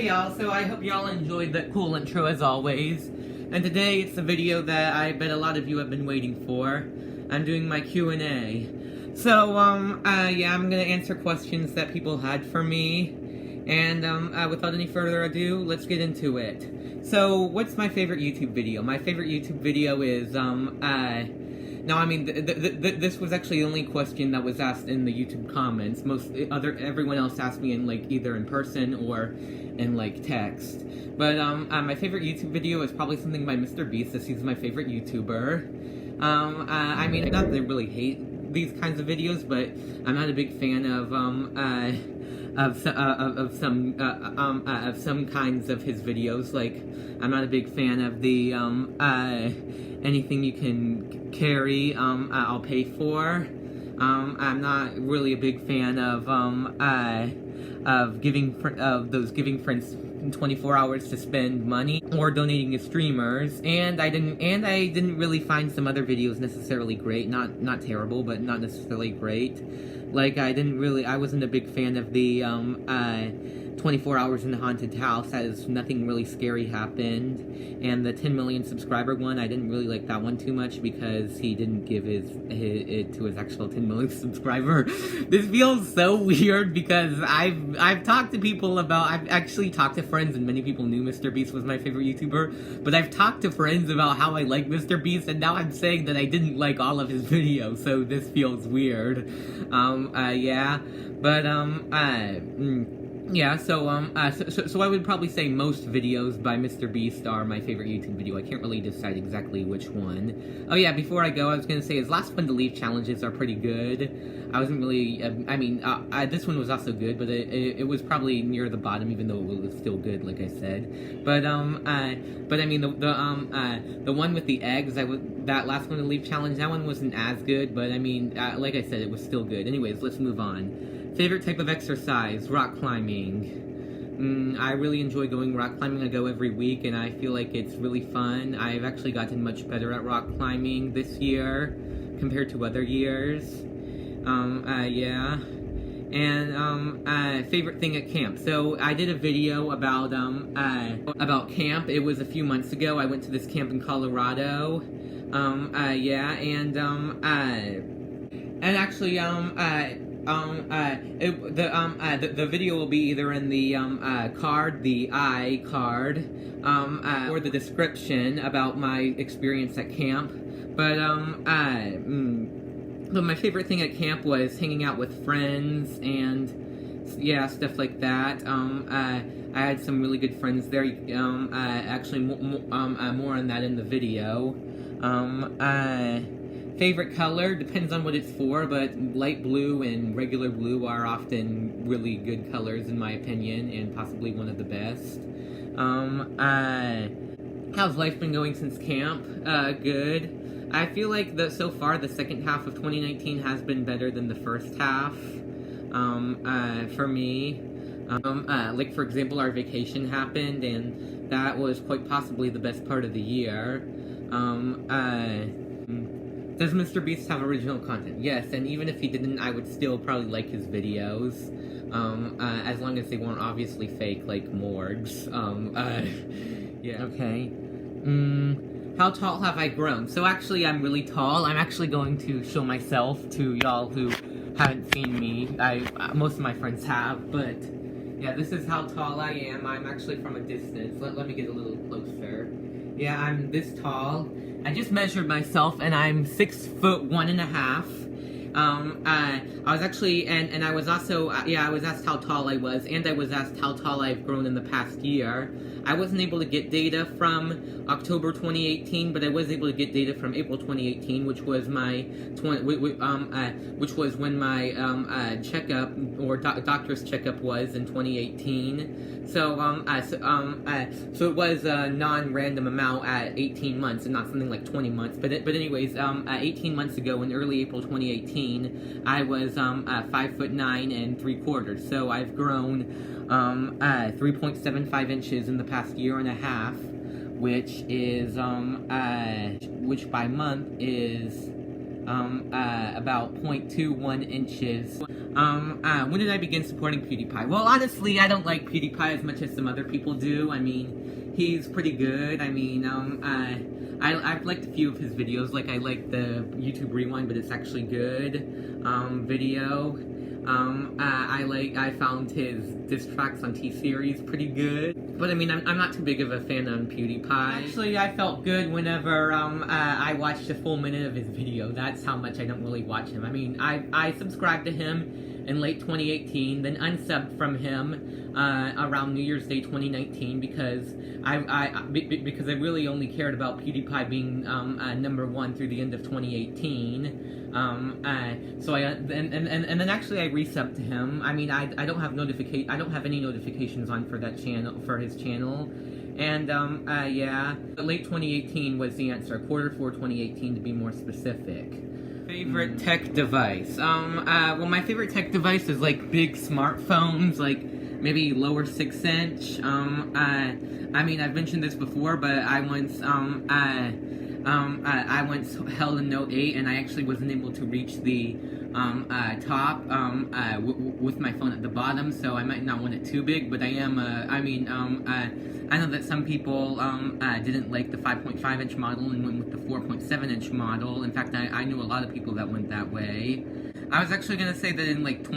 Hey y'all, so I hope y'all enjoyed that cool intro as always. And today it's a video that I bet a lot of you have been waiting for. I'm doing my Q&A. So, yeah, I'm gonna answer questions that people had for me. And, without any further ado, let's get into it. So, what's my favorite YouTube video? My favorite YouTube video is, no, I mean, this was actually the only question that was asked in the YouTube comments. Everyone else asked me in, like, either in person or in, like, text. But, my favorite YouTube video is probably something by Mr. Beast, as he's my favorite YouTuber. I mean, not that I really hate these kinds of videos, but I'm not a big fan of some kinds of his videos. Like, I'm not a big fan of the, anything you can carry, I'll pay for. I'm not really a big fan of those giving friends 24 hours to spend money or donating to streamers, and I didn't really find some other videos necessarily great. Not terrible, but not necessarily great. Like, I wasn't a big fan of the 24 hours in the haunted house, as nothing really scary happened. And the 10 million subscriber one, I didn't really like that one too much because he didn't give it to his actual 10 million subscriber. This feels so weird because I've talked to people about, I've actually talked to friends, and many people knew Mr. Beast was my favorite YouTuber, but I've talked to friends about how I like Mr. Beast, and now I'm saying that I didn't like all of his videos, so this feels weird. Yeah, but, yeah, so I would probably say most videos by Mr. Beast are my favorite YouTube video. I can't really decide exactly which one. Oh yeah, before I go, I was gonna say his last one to leave challenges are pretty good. I wasn't really, this one was also good, but it was probably near the bottom, even though it was still good, like I said. But I mean, the one with the eggs, that last one to leave challenge, that one wasn't as good, but I mean, like I said, it was still good. Anyways, let's move on. Favorite type of exercise? Rock climbing. I really enjoy going rock climbing. I go every week, and I feel like it's really fun. I've actually gotten much better at rock climbing this year compared to other years. Yeah. And, favorite thing at camp. So, I did a video about camp. It was a few months ago. I went to this camp in Colorado. Yeah, and actually, the video will be either in the I card, or the description about my experience at camp. But my favorite thing at camp was hanging out with friends and, yeah, stuff like that. I had some really good friends there. Actually, more on that in the video. Favorite color depends on what it's for, but light blue and regular blue are often really good colors in my opinion, and possibly one of the best. How's life been going since camp? Good. I feel like so far the second half of 2019 has been better than the first half, for me. Like, for example, our vacation happened, and that was quite possibly the best part of the year. Does Mr. Beast have original content? Yes, and even if he didn't, I would still probably like his videos, as long as they weren't obviously fake, like morgues. Yeah. Okay. How tall have I grown? So actually, I'm really tall. I'm actually going to show myself to y'all who haven't seen me. Most of my friends have, but yeah, this is how tall I am. I'm actually from a distance. Let me get a little closer. Yeah, I'm this tall. I just measured myself, and I'm 6'1.5". I was actually, and I was also, yeah, I was asked how tall I was, and I was asked how tall I've grown in the past year. I wasn't able to get data from October 2018, but I was able to get data from April 2018, which was my which was when my checkup or doctor's checkup was in 2018. So so it was a non-random amount at 18 months, and not something like 20 months. But anyways, 18 months ago, in early April 2018, I was 5'9" '3/4". So I've grown 3.75 inches in the past year and a half, which is which by month is about 0.21 inches. When did I begin supporting Pewdiepie? Well, honestly, I don't like Pewdiepie as much as some other people do. I mean, he's pretty good. I mean, I've liked a few of his videos. Like, I like the YouTube Rewind, but it's actually good, video. I found his diss tracks on T-Series pretty good. But I mean, I'm not too big of a fan of PewDiePie. Actually, I felt good whenever, I watched a full minute of his video. That's how much I don't really watch him. I mean, I subscribed to him in late 2018, then unsubbed from him, around New Year's Day 2019 because because I really only cared about PewDiePie being, number one through the end of 2018. So and then actually I resubbed to him. I mean, I don't have any notifications on for that channel, for his channel. And, yeah, late 2018 was the answer, Q4 2018 to be more specific. Favorite tech device? Well, my favorite tech device is, like, big smartphones, like, maybe lower 6-inch. I mean, I've mentioned this before, but I once held a Note 8, and I actually wasn't able to reach the, top, with my phone at the bottom, so I might not want it too big, but I am, I know that some people, didn't like the 5.5-inch model and went with the 4.7-inch model. In fact, I knew a lot of people that went that way. I was actually gonna say that in like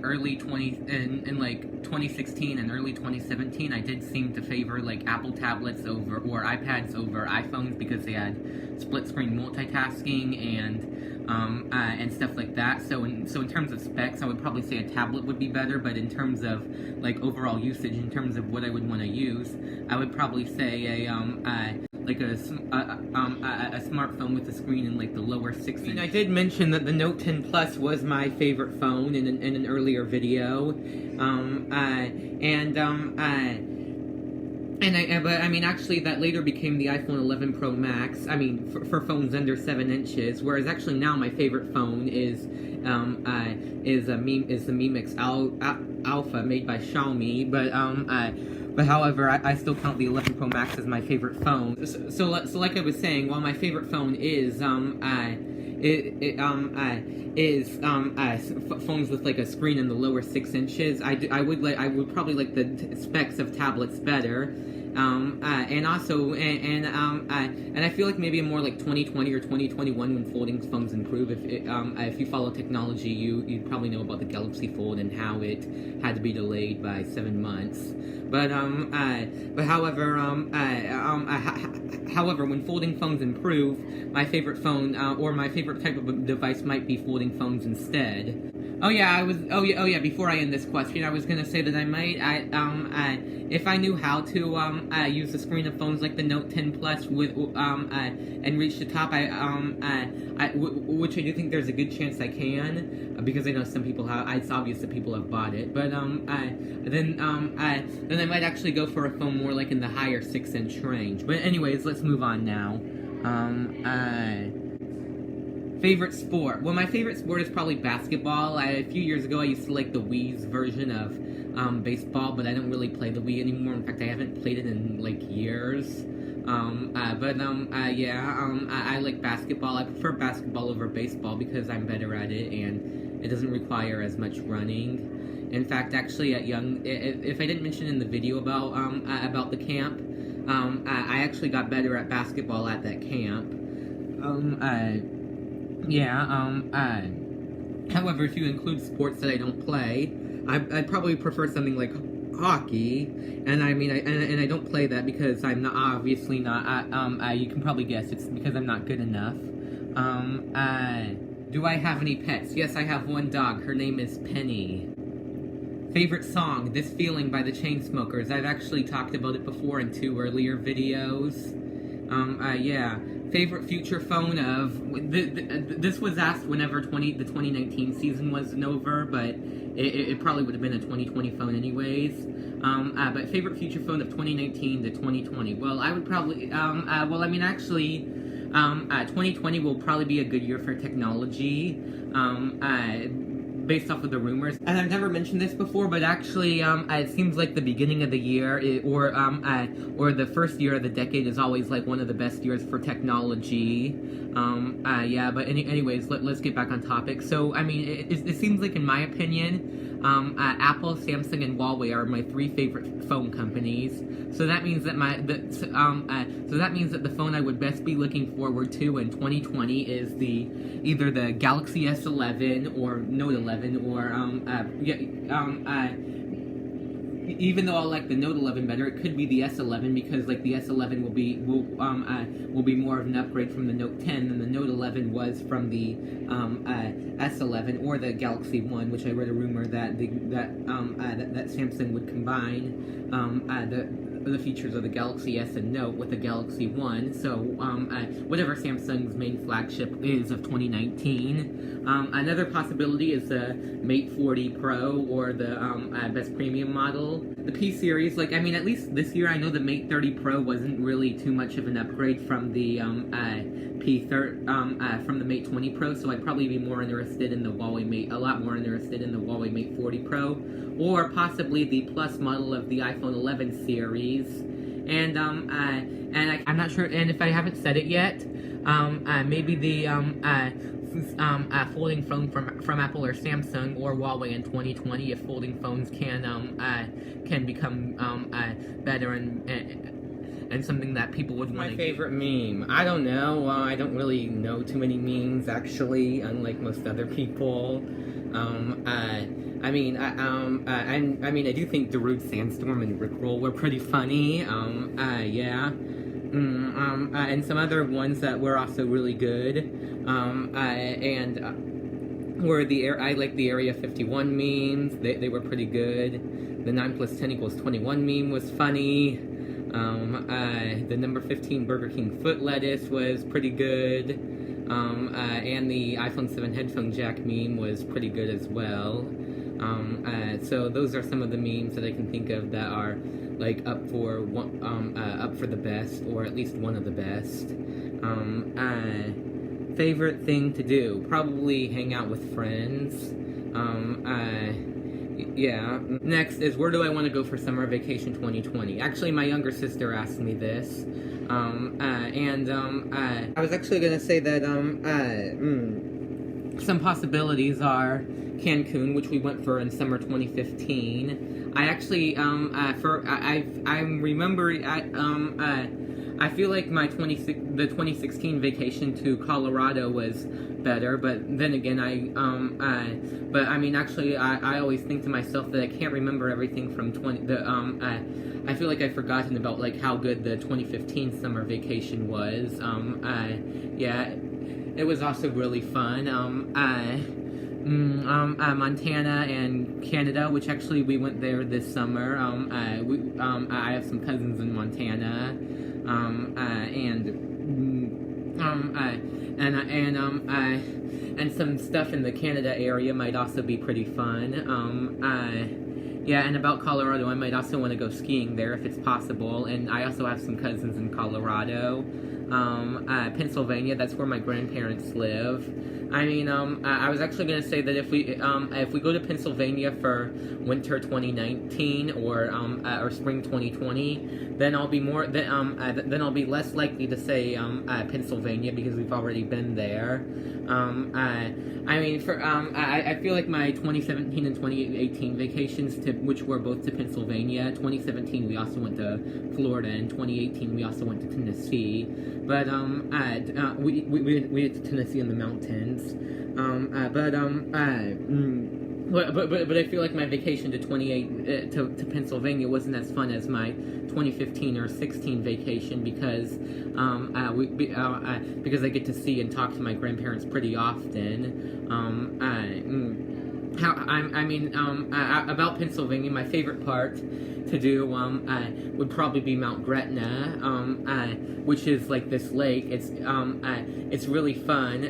early 2016 and early 2017, I did seem to favor like Apple tablets or iPads over iPhones because they had split screen multitasking and stuff like that. So in terms of specs, I would probably say a tablet would be better. But in terms of like overall usage, in terms of what I would want to use, I would probably say a smartphone with a screen in like the lower 6 inch. I did mention that the Note 10 Plus was my favorite phone in an earlier video, but I mean, actually, that later became the iPhone 11 Pro Max. I mean, for phones under 7 inches. Whereas actually now my favorite phone is the Mi Mix Alpha made by Xiaomi. But however, I still count the 11 Pro Max as my favorite phone. So like I was saying, while my favorite phone is phones with like a screen in the lower 6 inches, I would probably like the specs of tablets better. And also, and I feel like maybe more like 2020 or 2021 when folding phones improve. If you follow technology, you'd probably know about the Galaxy Fold and how it had to be delayed by 7 months. But however, when folding phones improve, my favorite phone or my favorite type of device might be folding phones instead. Before I end this question, I was gonna say that I might, if I knew how to, use the screen of phones like the Note 10 Plus with, and reach the top, which I do think there's a good chance I can, because I know some people have, it's obvious that people have bought it, but, then I might actually go for a phone more like in the higher 6-inch range. But anyways, let's move on now. Favorite sport? Well, my favorite sport is probably basketball. A few years ago, I used to like the Wii's version of baseball, but I don't really play the Wii anymore. In fact, I haven't played it in like years. I like basketball. I prefer basketball over baseball because I'm better at it and it doesn't require as much running. In fact, actually, if I didn't mention in the video about the camp, I actually got better at basketball at that camp. However, if you include sports that I don't play, I'd probably prefer something like hockey, and I mean, I don't play that because I'm not, obviously not, you can probably guess, it's because I'm not good enough. Do I have any pets? Yes, I have one dog, her name is Penny. Favorite song, This Feeling by the Chainsmokers. I've actually talked about it before in 2 earlier videos. Favorite future phone of... This was asked whenever the 2019 season wasn't over, but it probably would have been a 2020 phone anyways. But favorite future phone of 2019 to 2020. Well, I would probably... 2020 will probably be a good year for technology. based off of the rumors. And I've never mentioned this before, but actually, it seems like the beginning of the year, or the first year of the decade is always like one of the best years for technology. Yeah, but anyways, let's get back on topic. So, I mean, it seems like, in my opinion, Apple, Samsung, and Huawei are my 3 favorite phone companies. So that means that the phone I would best be looking forward to in 2020 is either the Galaxy S11 or Note 11, or even though I like the Note 11 better, it could be the S11, because like the S11 will be more of an upgrade from the Note 10 than the Note 11 was from the S11 or the Galaxy One, which I read a rumor that that Samsung would combine the features of the Galaxy S and Note with the Galaxy One. So whatever Samsung's main flagship is of 2019. Another possibility is the Mate 40 Pro, or the best premium model. The P series, like, I mean, at least this year I know the Mate 30 Pro wasn't really too much of an upgrade from the from the Mate 20 Pro, so I'd probably be more interested in the Huawei Mate, a lot more interested in the Huawei Mate 40 Pro, or possibly the Plus model of the iPhone 11 series. And I'm not sure, and if I haven't said it yet, maybe the folding phone from Apple or Samsung or Huawei in 2020, if folding phones can become better and something that people would want to. My favorite meme? I don't know. I don't really know too many memes, actually, unlike most other people. I mean, I do think Darude Sandstorm and Rickroll were pretty funny. Yeah. And some other ones that were also really good. I like the Area 51 memes. They were pretty good. The 9 + 10 = 21 meme was funny. The number 15 Burger King foot lettuce was pretty good. And the iPhone 7 headphone jack meme was pretty good as well. So those are some of the memes that I can think of that are like up for the best, or at least one of the best. Favorite thing to do? Probably hang out with friends. Yeah. Next is, where do I want to go for summer vacation 2020? Actually, my younger sister asked me this. I was actually going to say that some possibilities are Cancun, which we went for in summer 2015. I actually I feel like the 2016 vacation to Colorado was better, but then again, I always think to myself that I can't remember everything from I feel like I've forgotten about like how good the 2015 summer vacation was. Yeah, it was also really fun. Montana and Canada, which actually we went there this summer. I have some cousins in Montana, and some stuff in the Canada area might also be pretty fun. Yeah, and about Colorado, I might also want to go skiing there if it's possible, and I also have some cousins in Colorado. Pennsylvania, that's where my grandparents live. I mean, I was actually going to say that if we go to Pennsylvania for winter 2019 or spring 2020, then I'll be then I'll be less likely to say Pennsylvania, because we've already been there. I mean, I feel like my 2017 and 2018 vacations, which were both to Pennsylvania. 2017 we also went to Florida, and 2018 we also went to Tennessee. But we went to Tennessee in the mountains. But I feel like my vacation to to Pennsylvania wasn't as fun as my 2015 or 16 vacation, because I get to see and talk to my grandparents pretty often. About Pennsylvania, my favorite part to do would probably be Mount Gretna, which is like this lake. It's really fun.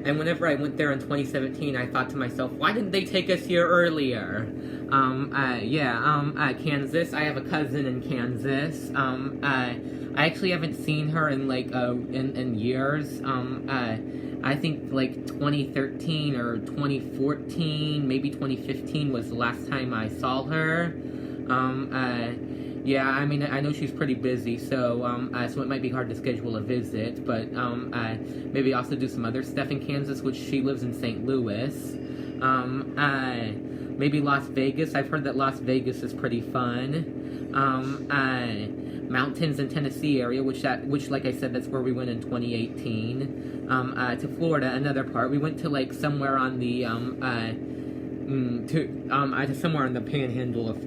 And whenever I went there in 2017, I thought to myself, why didn't they take us here earlier? Kansas. I have a cousin in Kansas. I actually haven't seen her in like in years. I think like 2013 or 2014, maybe 2015 was the last time I saw her. Yeah, I mean, I know she's pretty busy, so so it might be hard to schedule a visit, but maybe also do some other stuff in Kansas, which she lives in St. Louis. Maybe Las Vegas. I've heard that Las Vegas is pretty fun. Mountains in Tennessee area, which like I said, that's where we went in 2018. To Florida, another part. We went to like somewhere on the somewhere on the panhandle of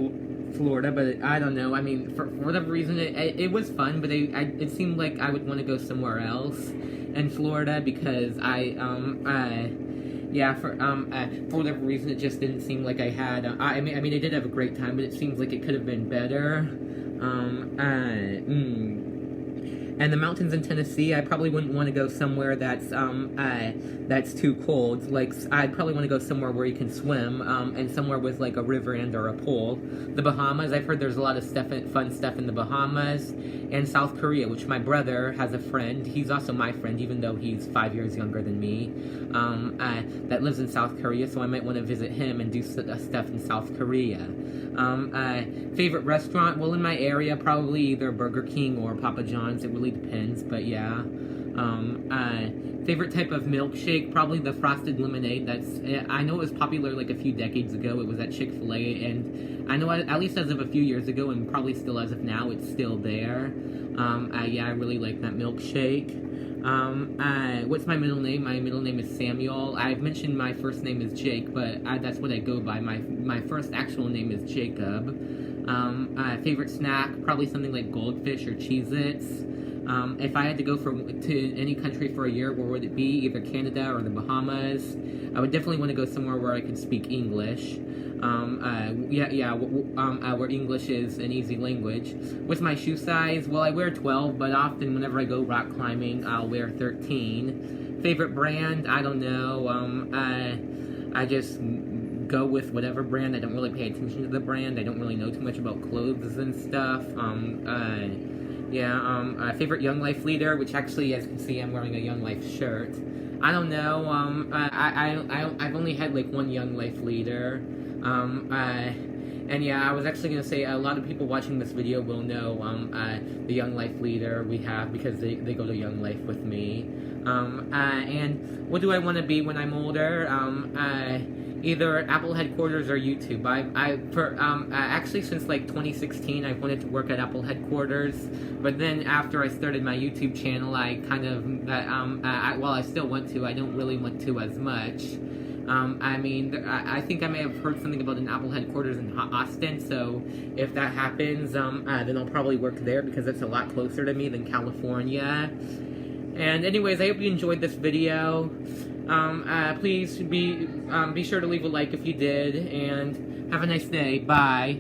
Florida, but I don't know. I mean, for whatever reason, it was fun, but it seemed like I would want to go somewhere else in Florida because for whatever reason, it just didn't seem like I had. I mean, I did have a great time, but it seems like it could have been better. And the mountains in Tennessee, I probably wouldn't want to go somewhere that's too cold. Like, I'd probably want to go somewhere where you can swim, and somewhere with like a river and or a pool. The Bahamas, I've heard there's a lot of fun stuff in the Bahamas. And South Korea, which my brother has a friend. He's also my friend, even though he's 5 years younger than me. That lives in South Korea, so I might want to visit him and do stuff in South Korea. Favorite restaurant? Well, in my area, probably either Burger King or Papa John's. It really depends, but yeah. Favorite type of milkshake? Probably the frosted lemonade. I know it was popular like a few decades ago. It was at Chick-fil-A, and I know at least as of a few years ago, and probably still as of now, it's still there. Yeah, I really like that milkshake. What's my middle name? My middle name is Samuel. I've mentioned my first name is Jake, but that's what I go by. My first actual name is Jacob. Favorite snack? Probably something like Goldfish or Cheez-Its. If I had to go to any country for a year, where would it be? Either Canada or the Bahamas. I would definitely want to go somewhere where I could speak English. Where English is an easy language. What's my shoe size? Well, I wear 12, but often whenever I go rock climbing, I'll wear 13. Favorite brand? I don't know. I just go with whatever brand. I don't really pay attention to the brand. I don't really know too much about clothes and stuff. Favorite Young Life leader, which actually, as you can see, I'm wearing a Young Life shirt. I don't know. I've only had like one Young Life leader. And yeah, I was actually going to say a lot of people watching this video will know the Young Life leader we have because they go to Young Life with me. And what do I want to be when I'm older? Either Apple headquarters or YouTube. Actually since like 2016, I wanted to work at Apple headquarters, but then after I started my YouTube channel, I kind of, while I still want to, I don't really want to as much. I think I may have heard something about an Apple headquarters in Austin, so if that happens, then I'll probably work there because it's a lot closer to me than California. And anyways, I hope you enjoyed this video. Please be sure to leave a like if you did, and have a nice day. Bye.